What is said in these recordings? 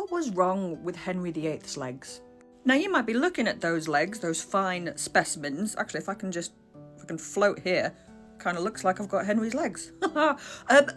what was wrong with Henry VIII's legs? Now you might be looking at those legs, those fine specimens. Actually, if I can float here, kind of looks like I've got Henry's legs.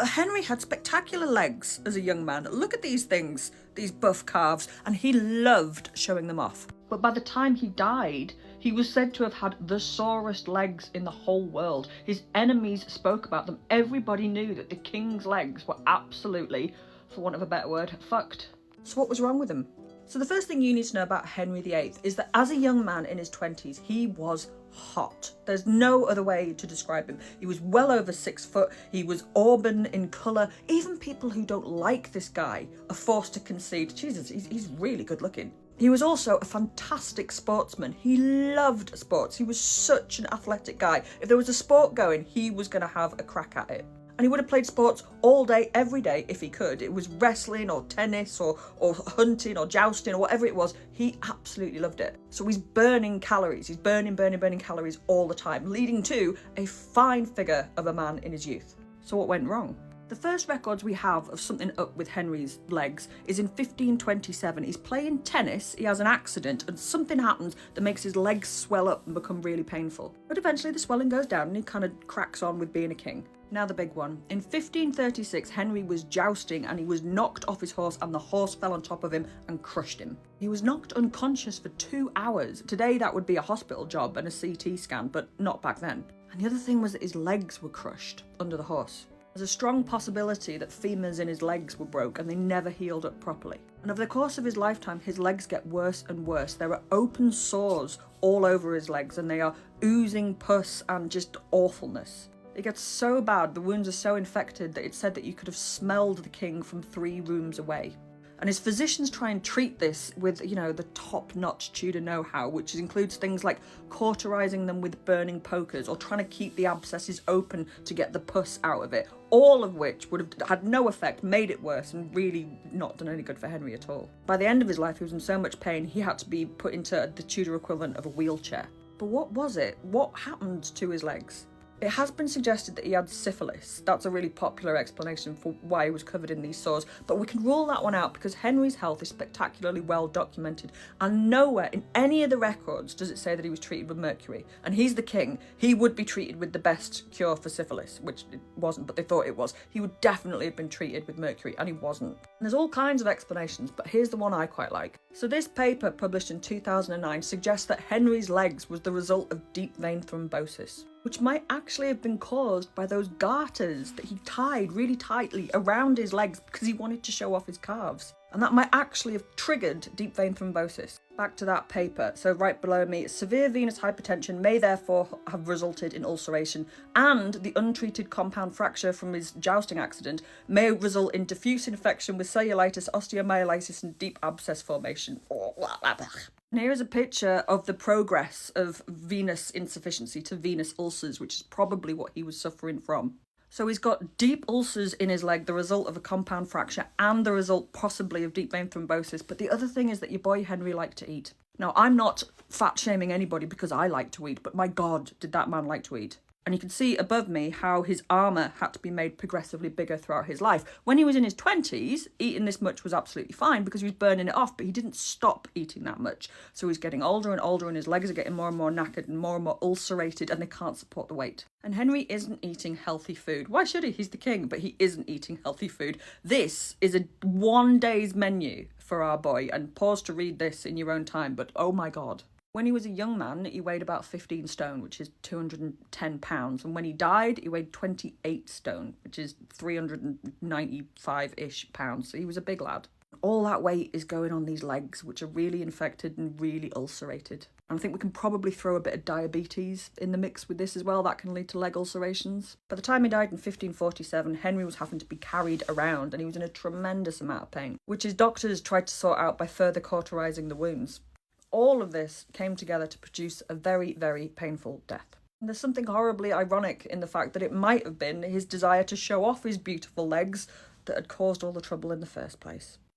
Henry had spectacular legs as a young man. Look at these things, these buff calves, and he loved showing them off. But by the time he died, he was said to have had the sorest legs in the whole world. His enemies spoke about them. Everybody knew that the king's legs were absolutely, for want of a better word, fucked. So what was wrong with them? So the first thing you need to know about Henry VIII is that as a young man in his 20s, he was hot. There's no other way to describe him. He was well over 6 foot. He was auburn in colour. Even people who don't like this guy are forced to concede, Jesus, he's really good looking. He was also a fantastic sportsman. He loved sports. He was such an athletic guy. If there was a sport going, he was going to have a crack at it. And he would have played sports all day, every day, if he could. It was wrestling or tennis or hunting or jousting or whatever it was. He absolutely loved it. So he's burning calories. He's burning calories all the time, leading to a fine figure of a man in his youth. So what went wrong? The first records we have of something up with Henry's legs is in 1527. He's playing tennis, he has an accident, and something happens that makes his legs swell up and become really painful. But eventually the swelling goes down and he kind of cracks on with being a king. Now the big one. In 1536, Henry was jousting and he was knocked off his horse and the horse fell on top of him and crushed him. He was knocked unconscious for 2 hours. Today that would be a hospital job and a CT scan, but not back then. And the other thing was that his legs were crushed under the horse. There's a strong possibility that femurs in his legs were broke and they never healed up properly. And over the course of his lifetime, his legs get worse and worse. There are open sores all over his legs and they are oozing pus and just awfulness. It gets so bad, the wounds are so infected that it's said that you could have smelled the king from 3 rooms away. And his physicians try and treat this with, the top-notch Tudor know-how, which includes things like cauterizing them with burning pokers or trying to keep the abscesses open to get the pus out of it, all of which would have had no effect, made it worse, and really not done any good for Henry at all. By the end of his life, he was in so much pain, he had to be put into the Tudor equivalent of a wheelchair. But what was it? What happened to his legs? It has been suggested that he had syphilis. That's a really popular explanation for why he was covered in these sores, but we can rule that one out because Henry's health is spectacularly well documented, and nowhere in any of the records does it say that he was treated with mercury. And he's the king. He would be treated with the best cure for syphilis, which it wasn't, but they thought it was. He would definitely have been treated with mercury, and he wasn't. And there's all kinds of explanations, but here's the one I quite like. So this paper, published in 2009, suggests that Henry's legs was the result of deep vein thrombosis, which might actually have been caused by those garters that he tied really tightly around his legs because he wanted to show off his calves. And that might actually have triggered deep vein thrombosis. Back to that paper. So right below me, severe venous hypertension may therefore have resulted in ulceration, and the untreated compound fracture from his jousting accident may result in diffuse infection with cellulitis, osteomyelitis, and deep abscess formation. And here is a picture of the progress of venous insufficiency to venous ulcers, which is probably what he was suffering from. So he's got deep ulcers in his leg, the result of a compound fracture, and the result possibly of deep vein thrombosis. But the other thing is that your boy Henry liked to eat. Now, I'm not fat shaming anybody because I like to eat, but my God, did that man like to eat. And you can see above me how his armour had to be made progressively bigger throughout his life. When he was in his 20s, eating this much was absolutely fine because he was burning it off, but he didn't stop eating that much. So he's getting older and older and his legs are getting more and more knackered and more ulcerated and they can't support the weight. And Henry isn't eating healthy food. Why should he? He's the king, but he isn't eating healthy food. This is a 1 day's menu for our boy, and pause to read this in your own time, but oh my God. When he was a young man, he weighed about 15 stone, which is 210 pounds. And when he died, he weighed 28 stone, which is 395-ish pounds. So he was a big lad. All that weight is going on these legs, which are really infected and really ulcerated. And I think we can probably throw a bit of diabetes in the mix with this as well. That can lead to leg ulcerations. By the time he died in 1547, Henry was having to be carried around and he was in a tremendous amount of pain, which his doctors tried to sort out by further cauterizing the wounds. All of this came together to produce a very, very painful death. And there's something horribly ironic in the fact that it might have been his desire to show off his beautiful legs that had caused all the trouble in the first place.